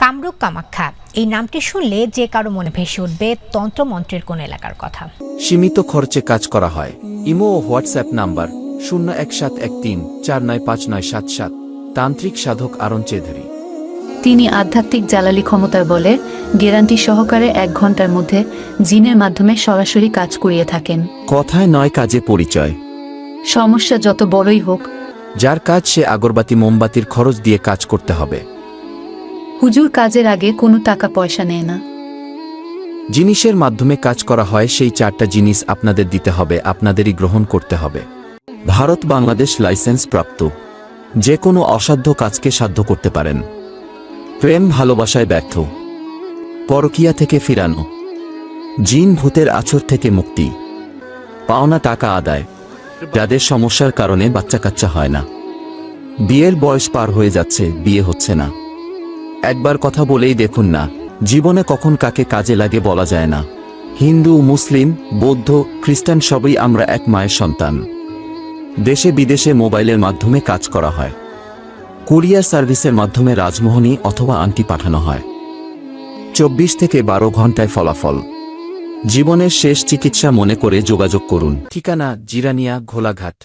কামরূপ কামাখ্যা এই নামটি শুনলে যে কারো মনে ভেসে উঠবে তন্ত্রমন্ত্রের কোন এলাকার কথা। সীমিত খরচে কাজ করা হয়। ইমো ও হোয়াটসঅ্যাপ নাম্বার 017134959777। তান্ত্রিক সাধক আরণ চৌধুরী। তিনি আধ্যাত্মিক জালালি ক্ষমতার বলে গ্যারান্টি সহকারে 1 ঘন্টার মধ্যে জিনের মাধ্যমে সরাসরি কাজ করিয়ে থাকেন। কথায় নয় কাজে পরিচয়। সমস্যা যত বড়ই হোক, যার কাজ সে আগরবাতি মোমবাতির খরচ দিয়ে কাজ করতে হবে। হুজুর কাজের আগে কোনো টাকা পয়সা নেয় না। জিনিসের মাধ্যমে কাজ করা হয়, সেই 4টা জিনিস আপনাদের দিতে হবে, আপনাদেরই গ্রহণ করতে হবে। ভারত বাংলাদেশ লাইসেন্স প্রাপ্ত। যে কোনো অসাধ্য কাজকে সাধ্য করতে পারেন। প্রেম ভালোবাসায় ব্যর্থ, পরকীয়া থেকে ফিরানো, জিন ভূতের আছর থেকে মুক্তি, পাওনা টাকা আদায়, যাদের সমস্যার কারণে বাচ্চা কাচ্চা হয় না, বিয়ের বয়স পার হয়ে যাচ্ছে, বিয়ে হচ্ছে না, একবার কথা বলেই দেখুন না, জীবনে কখন কাকে কাজে লাগে বলা যায় না। হিন্দু, মুসলিম, বৌদ্ধ, খ্রিস্টান সবই আমরা এক মায়ের সন্তান। দেশে বিদেশে মোবাইলের মাধ্যমে কাজ করা হয়। কুরিয়ার সার্ভিসের মাধ্যমে রাজমোহনী অথবা আংটি পাঠানো হয়। 24 থেকে 12 ঘন্টায় ফলাফল। জীবনের শেষ চিকিৎসা মনে করে যোগাযোগ করুন। ঠিকানা জিরানিয়া, ঘোলাঘাট।